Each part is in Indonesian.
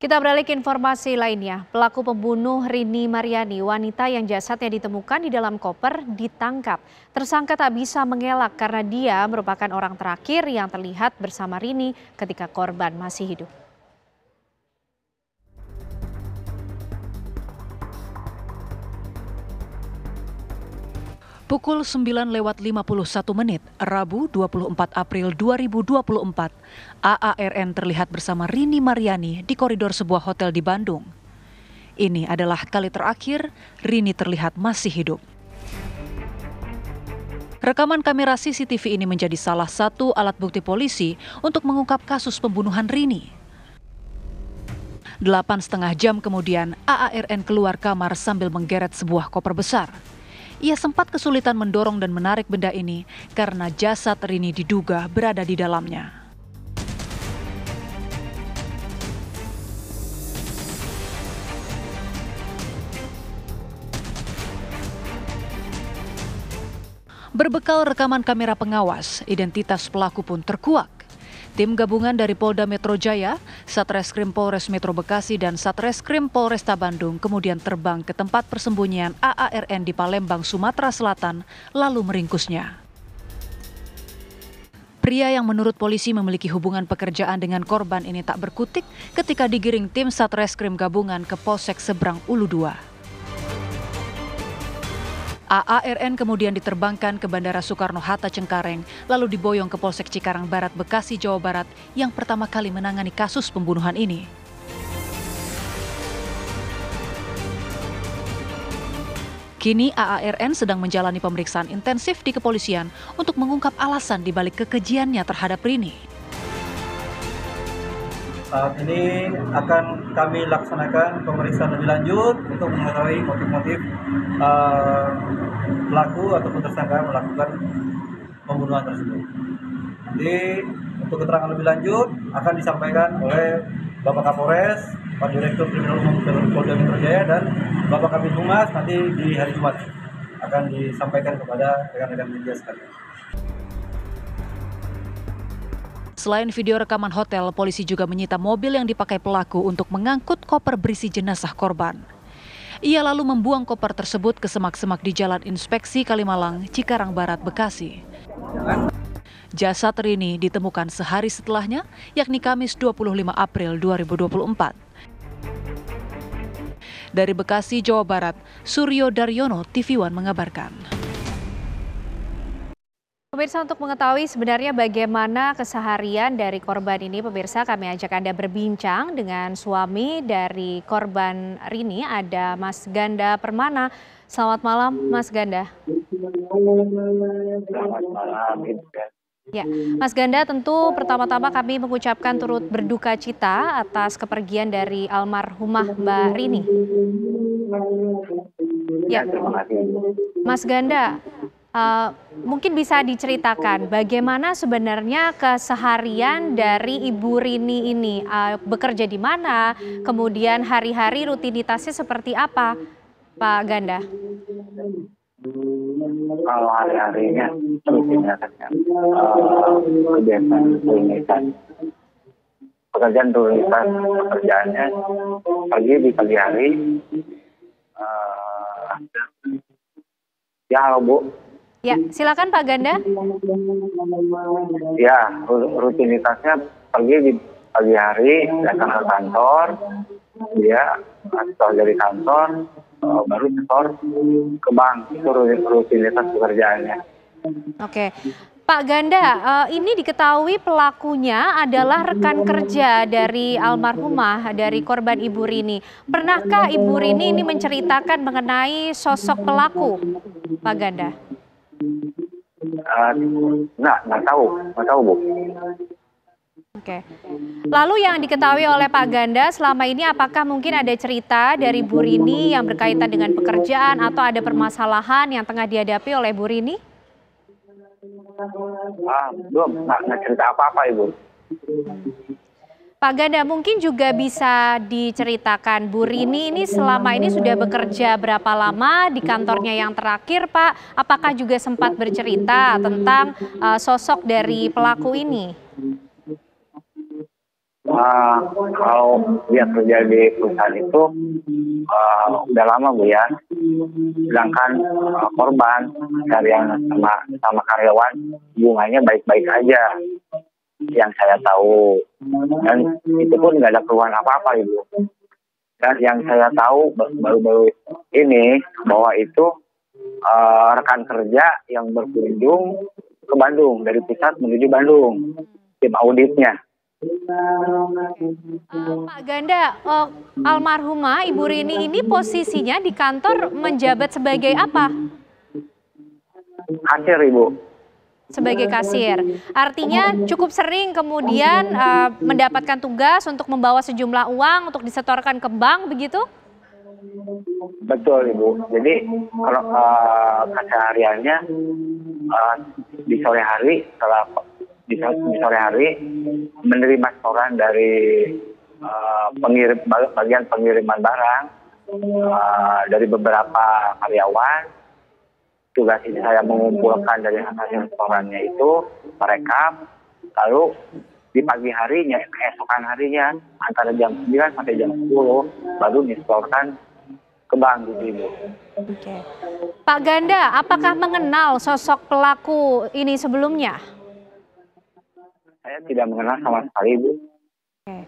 Kita beralih ke informasi lainnya. Pelaku pembunuh Rini Mariani, wanita yang jasadnya ditemukan di dalam koper, ditangkap. Tersangka tak bisa mengelak karena dia merupakan orang terakhir yang terlihat bersama Rini ketika korban masih hidup. Pukul 9:51 Rabu 24 April 2024, AARN terlihat bersama Rini Mariani di koridor sebuah hotel di Bandung. Ini adalah kali terakhir Rini terlihat masih hidup. Rekaman kamera CCTV ini menjadi salah satu alat bukti polisi untuk mengungkap kasus pembunuhan Rini. 8,5 jam kemudian, AARN keluar kamar sambil menggeret sebuah koper besar. Ia sempat kesulitan mendorong dan menarik benda ini karena jasad Rini diduga berada di dalamnya. Berbekal rekaman kamera pengawas, identitas pelaku pun terkuak. Tim gabungan dari Polda Metro Jaya, Satreskrim Polres Metro Bekasi, dan Satreskrim Polresta Bandung kemudian terbang ke tempat persembunyian AARN di Palembang, Sumatera Selatan, lalu meringkusnya. Pria yang menurut polisi memiliki hubungan pekerjaan dengan korban ini tak berkutik ketika digiring tim Satreskrim gabungan ke Polsek Seberang Ulu 2. AARN kemudian diterbangkan ke Bandara Soekarno-Hatta Cengkareng, lalu diboyong ke Polsek Cikarang Barat, Bekasi, Jawa Barat yang pertama kali menangani kasus pembunuhan ini. Kini AARN sedang menjalani pemeriksaan intensif di kepolisian untuk mengungkap alasan dibalik kekejiannya terhadap Rini. Saat ini akan kami laksanakan pemeriksaan lebih lanjut untuk mengetahui motif-motif pelaku ataupun tersangka melakukan pembunuhan tersebut. Nanti untuk keterangan lebih lanjut akan disampaikan oleh Bapak Kapolres, Pak Direktur Kriminal Umum Polda Metro Jaya, dan Bapak Kabid Humas nanti di hari Jumat akan disampaikan kepada rekan-rekan media sekalian. Selain video rekaman hotel, polisi juga menyita mobil yang dipakai pelaku untuk mengangkut koper berisi jenazah korban. Ia lalu membuang koper tersebut ke semak-semak di Jalan Inspeksi Kalimalang, Cikarang Barat, Bekasi. Jasad Rini ditemukan sehari setelahnya, yakni Kamis 25 April 2024. Dari Bekasi, Jawa Barat, Suryo Daryono, TV One mengabarkan. Pemirsa, untuk mengetahui sebenarnya bagaimana keseharian dari korban ini, pemirsa, kami ajak Anda berbincang dengan suami dari korban Rini, ada Mas Ganda Permana. Selamat malam, Mas Ganda. Selamat malam. Ya, Mas Ganda, tentu pertama-tama kami mengucapkan turut berduka cita atas kepergian dari almarhumah Mbak Rini. Ya, terima kasih. Mas Ganda, mungkin bisa diceritakan bagaimana sebenarnya keseharian dari Ibu Rini ini, bekerja di mana, kemudian hari-hari rutinitasnya seperti apa, Pak Ganda? Kalau hari-harinya rutinitasnya kebiasaan rutinitas pekerjaannya pagi di pagi hari. Ya, halo Bu. Ya, silakan Pak Ganda. Ya, rutinitasnya pagi di pagi hari datang ke kantor, dia setelah dari kantor baru setor ke bank. Itu rutinitas pekerjaannya. Oke, Pak Ganda, ini diketahui pelakunya adalah rekan kerja dari almarhumah, dari korban Ibu Rini. Pernahkah Ibu Rini ini menceritakan mengenai sosok pelaku, Pak Ganda? Nggak tahu Bu. Oke. Lalu yang diketahui oleh Pak Ganda selama ini, apakah mungkin ada cerita dari Bu Rini yang berkaitan dengan pekerjaan atau ada permasalahan yang tengah dihadapi oleh Bu Rini? Belum, nggak cerita apa-apa Ibu. Pak Ganda, mungkin juga bisa diceritakan Bu Rini ini selama ini sudah bekerja berapa lama di kantornya yang terakhir, Pak? Apakah juga sempat bercerita tentang sosok dari pelaku ini? Kalau dia kerja di perusahaan itu udah lama Bu ya. Sedangkan korban dari yang sama karyawan hubungannya baik-baik aja yang saya tahu, dan itu pun nggak ada keluhan apa-apa Ibu. Dan yang saya tahu baru-baru ini bahwa itu rekan kerja yang berkunjung ke Bandung dari pusat menuju Bandung, tim auditnya. Pak Ganda, almarhumah Ibu Rini ini posisinya di kantor menjabat sebagai apa? Kasir Ibu. Sebagai kasir. Artinya cukup sering kemudian mendapatkan tugas untuk membawa sejumlah uang untuk disetorkan ke bank, begitu? Betul Ibu. Jadi kalau kesehariannya di sore hari setelah di sore hari menerima setoran dari bagian pengiriman barang dari beberapa karyawan. Tugas ini saya mengumpulkan dari hasil setorannya itu merekap, lalu di pagi harinya, keesokan harinya antara jam 9 sampai jam 10 baru disetorkan ke bank gitu Ibu. Oke. Pak Ganda, apakah mengenal sosok pelaku ini sebelumnya? Saya tidak mengenal sama sekali Ibu. Oke.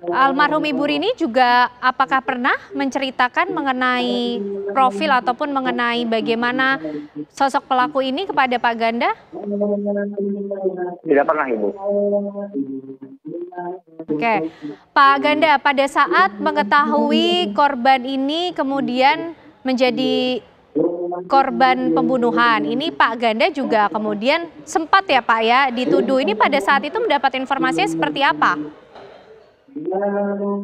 Almarhum Ibu Rini juga apakah pernah menceritakan mengenai profil ataupun mengenai bagaimana sosok pelaku ini kepada Pak Ganda? Tidak pernah Ibu. Oke, Pak Ganda, pada saat mengetahui korban ini kemudian menjadi korban pembunuhan, ini Pak Ganda juga kemudian sempat ya Pak ya dituduh, ini pada saat itu mendapat informasinya seperti apa?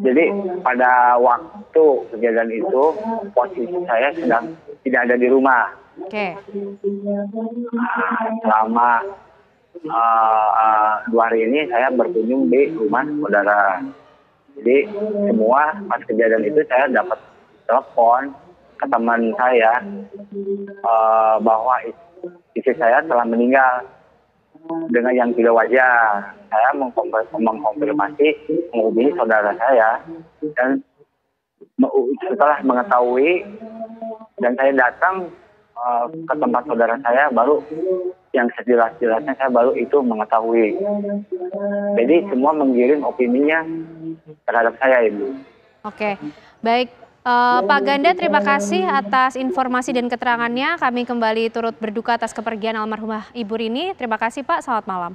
Jadi pada waktu kejadian itu posisi saya sedang tidak ada di rumah. Oke. Selama 2 hari ini saya berkunjung di rumah saudara. Jadi semua pas kejadian itu saya dapat telepon ke teman saya bahwa istri saya telah meninggal dengan yang tidak wajar. Saya mengkonfirmasi menghubungi saudara saya, dan setelah mengetahui dan saya datang ke tempat saudara saya, baru yang sejelas-jelasnya saya baru itu mengetahui. Jadi semua menggiring opininya terhadap saya Ibu. Oke, baik. Pak Ganda, terima kasih atas informasi dan keterangannya. Kami kembali turut berduka atas kepergian almarhumah Ibu Rini. Terima kasih Pak, selamat malam.